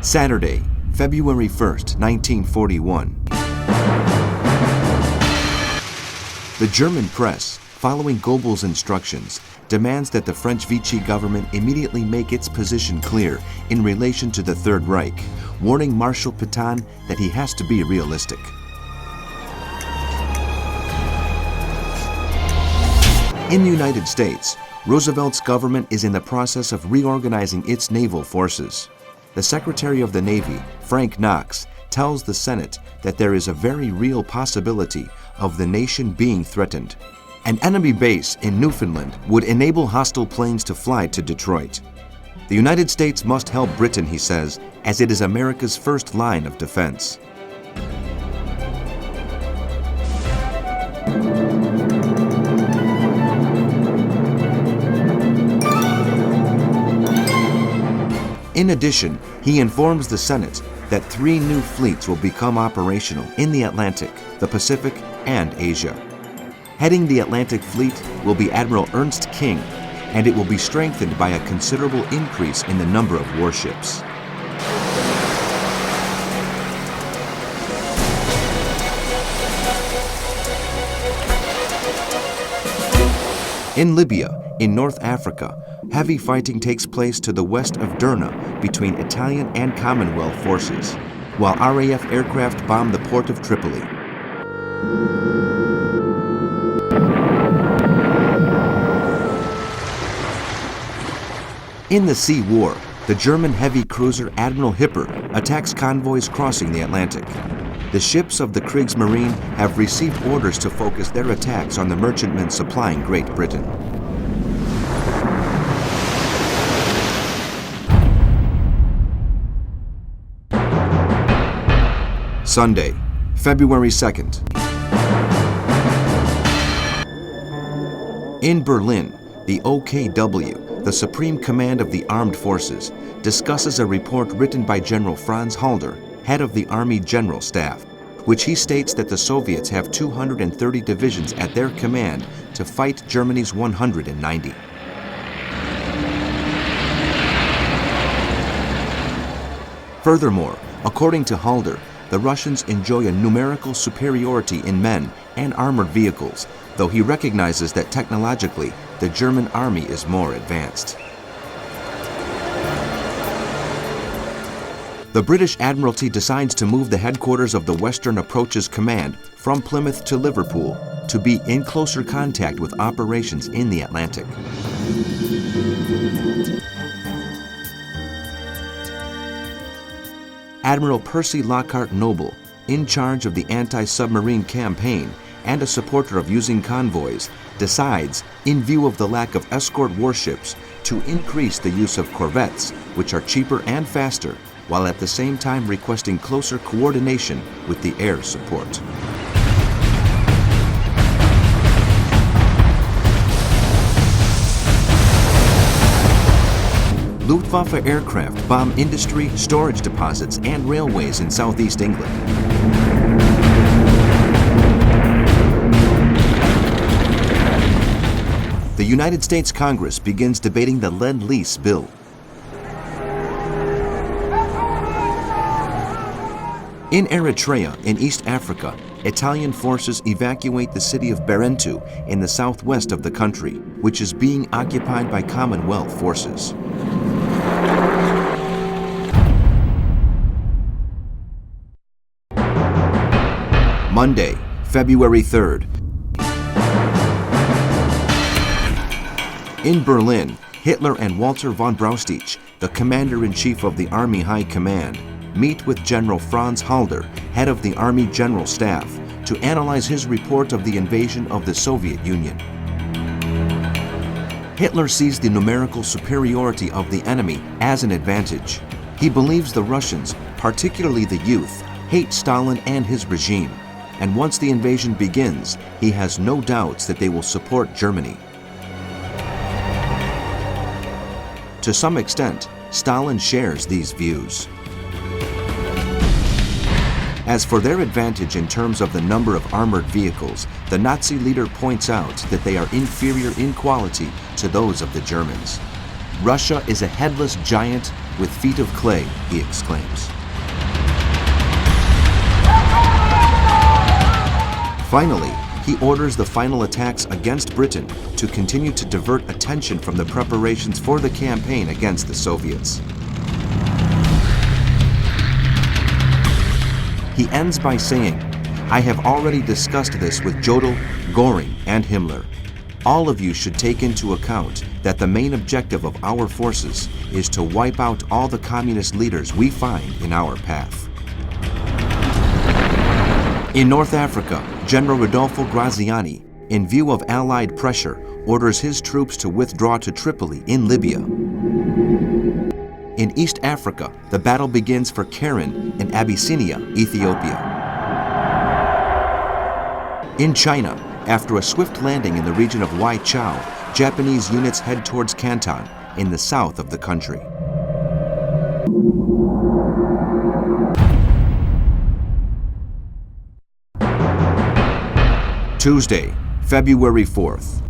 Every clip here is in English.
Saturday, February 1st, 1941. The German press, following Goebbels' instructions, demands that the French Vichy government immediately make its position clear in relation to the Third Reich, warning Marshal Pétain that he has to be realistic. In the United States, Roosevelt's government is in the process of reorganizing its naval forces. The Secretary of the Navy, Frank Knox, tells the Senate that there is a very real possibility of the nation being threatened. An enemy base in Newfoundland would enable hostile planes to fly to Detroit. The United States must help Britain, he says, as it is America's first line of defense. In addition, he informs the Senate that 3 new fleets will become operational in the Atlantic, the Pacific, and Asia. Heading the Atlantic Fleet will be Admiral Ernst King, and it will be strengthened by a considerable increase in the number of warships. In Libya, in North Africa, heavy fighting takes place to the west of Derna between Italian and Commonwealth forces, while RAF aircraft bomb the port of Tripoli. In the Sea War, the German heavy cruiser Admiral Hitler attacks convoys crossing the Atlantic. The ships of the Kriegsmarine have received orders to focus their attacks on the merchantmen supplying Great Britain. Sunday, February 2nd. In Berlin, the OKW, the Supreme Command of the Armed Forces, discusses a report written by General Franz Halder, head of the Army General Staff, which he states that the Soviets have 230 divisions at their command to fight Germany's 190. Furthermore, according to Halder, the Russians enjoy a numerical superiority in men and armored vehicles, though he recognizes that technologically, the German army is more advanced. The British Admiralty decides to move the headquarters of the Western Approaches Command from Plymouth to Liverpool to be in closer contact with operations in the Atlantic. Admiral Percy Lockhart Noble, in charge of the anti-submarine campaign and a supporter of using convoys, decides, in view of the lack of escort warships, to increase the use of corvettes, which are cheaper and faster, while at the same time requesting closer coordination with the air support. Luftwaffe aircraft bomb industry, storage deposits, and railways in southeast England. The United States Congress begins debating the Lend-Lease bill. In Eritrea, in East Africa, Italian forces evacuate the city of Berentu in the southwest of the country, which is being occupied by Commonwealth forces. Monday, February 3rd. In Berlin, Hitler and Walter von Brauchitsch, the commander-in-chief of the Army High Command, meet with General Franz Halder, head of the Army General Staff, to analyze his report of the invasion of the Soviet Union. Hitler sees the numerical superiority of the enemy as an advantage. He believes the Russians, particularly the youth, hate Stalin and his regime, and once the invasion begins, he has no doubts that they will support Germany. To some extent, Stalin shares these views. As for their advantage in terms of the number of armored vehicles, the Nazi leader points out that they are inferior in quality to those of the Germans. Russia is a headless giant with feet of clay," he exclaims. Finally, he orders the final attacks against Britain to continue to divert attention from the preparations for the campaign against the Soviets. He ends by saying, "I have already discussed this with Jodl, Göring, and Himmler. All of you should take into account that the main objective of our forces is to wipe out all the communist leaders we find in our path." In North Africa, General Rodolfo Graziani, in view of Allied pressure, orders his troops to withdraw to Tripoli in Libya. In East Africa, the battle begins for Keren in Abyssinia, Ethiopia. In China, after a swift landing in the region of Waichao, Japanese units head towards Canton in the south of the country. Tuesday, February 4th.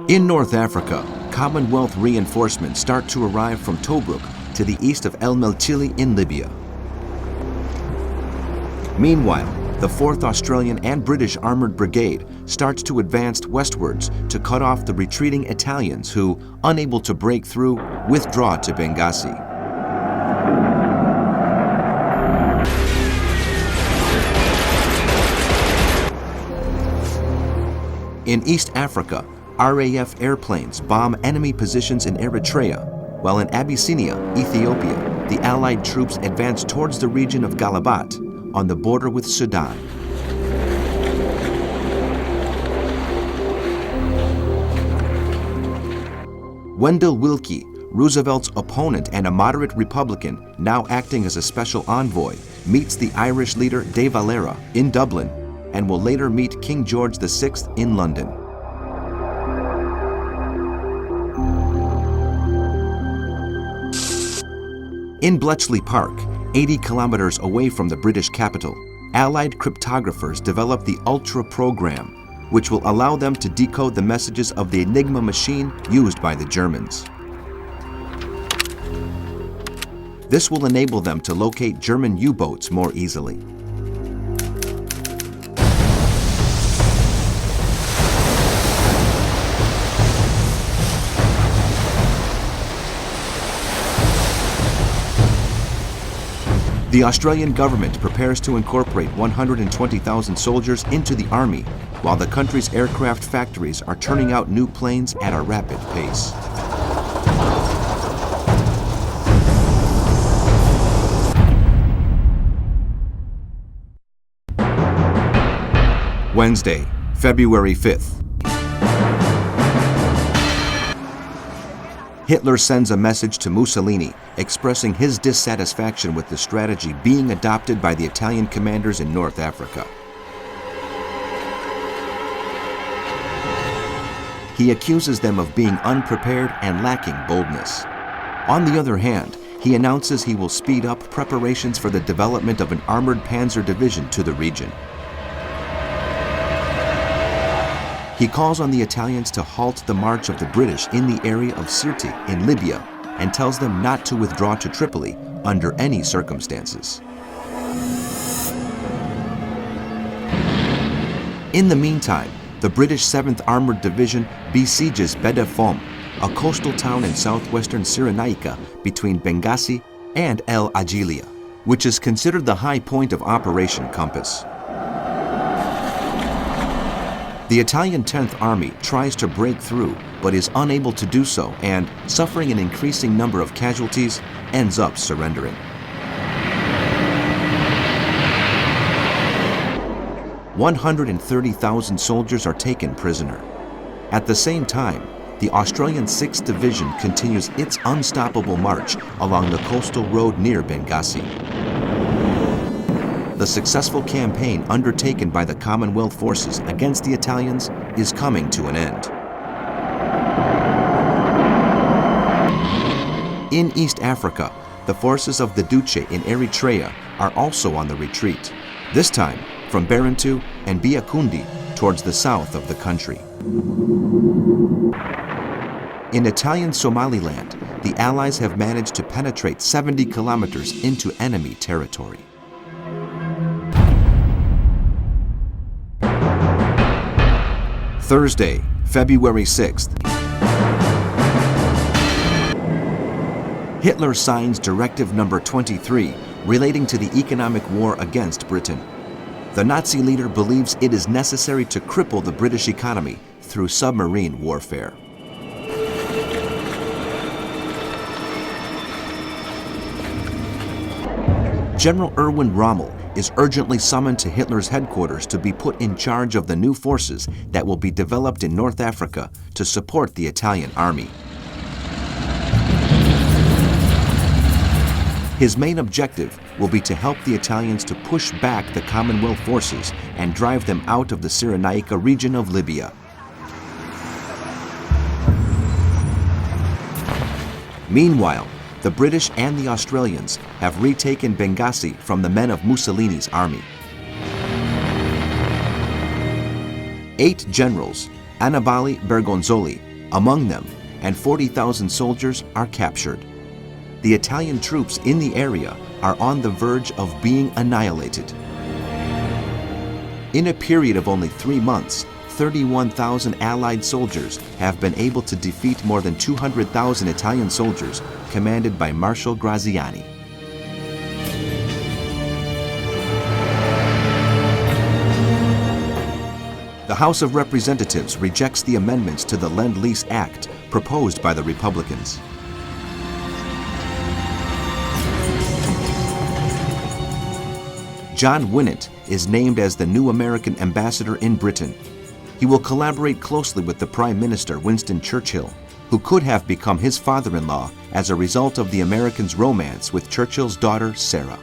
In North Africa, Commonwealth reinforcements start to arrive from Tobruk to the east of El Meltili in Libya. Meanwhile, the 4th Australian and British Armoured Brigade starts to advance westwards to cut off the retreating Italians who, unable to break through, withdraw to Benghazi. In East Africa, RAF airplanes bomb enemy positions in Eritrea, while in Abyssinia, Ethiopia, the Allied troops advance towards the region of Galabat on the border with Sudan. Wendell Willkie, Roosevelt's opponent and a moderate Republican, now acting as a special envoy, meets the Irish leader De Valera in Dublin and will later meet King George VI in London. In Bletchley Park, 80 kilometers away from the British capital, Allied cryptographers develop the Ultra program, which will allow them to decode the messages of the Enigma machine used by the Germans. This will enable them to locate German U-boats more easily. The Australian government prepares to incorporate 120,000 soldiers into the army, while the country's aircraft factories are turning out new planes at a rapid pace. Wednesday, February 5th. Hitler sends a message to Mussolini expressing his dissatisfaction with the strategy being adopted by the Italian commanders in North Africa. He accuses them of being unprepared and lacking boldness. On the other hand, he announces he will speed up preparations for the development of an armored panzer division to the region. He calls on the Italians to halt the march of the British in the area of Sirte in Libya and tells them not to withdraw to Tripoli under any circumstances. In the meantime, the British 7th Armored Division besieges Bedefom, a coastal town in southwestern Cyrenaica between Benghazi and El Agilia, which is considered the high point of Operation Compass. The Italian 10th Army tries to break through, but is unable to do so and, suffering an increasing number of casualties, ends up surrendering. "130,000 soldiers are taken prisoner. At the same time, the Australian 6th Division continues its unstoppable march along the coastal road near Benghazi. The successful campaign undertaken by the Commonwealth forces against the Italians is coming to an end. In East Africa, the forces of the Duce in Eritrea are also on the retreat, this time from Barentu and Biakundi towards the south of the country. In Italian Somaliland, the Allies have managed to penetrate 70 kilometers into enemy territory. Thursday, February 6th. Hitler signs Directive Number 23 relating to the economic war against Britain. The Nazi leader believes it is necessary to cripple the British economy through submarine warfare. General Erwin Rommel is urgently summoned to Hitler's headquarters to be put in charge of the new forces that will be developed in North Africa to support the Italian army. His main objective will be to help the Italians to push back the Commonwealth forces and drive them out of the Cyrenaica region of Libya. Meanwhile, the British and the Australians have retaken Benghazi from the men of Mussolini's army. 8 generals, Annibale Bergonzoli, among them, and 40,000 soldiers are captured. The Italian troops in the area are on the verge of being annihilated. In a period of only 3 months, 31,000 Allied soldiers have been able to defeat more than 200,000 Italian soldiers commanded by Marshal Graziani. The House of Representatives rejects the amendments to the Lend-Lease Act proposed by the Republicans. John Winant is named as the new American ambassador in Britain. He will collaborate closely with the Prime Minister Winston Churchill, who could have become his father-in-law as a result of the Americans' romance with Churchill's daughter, Sarah.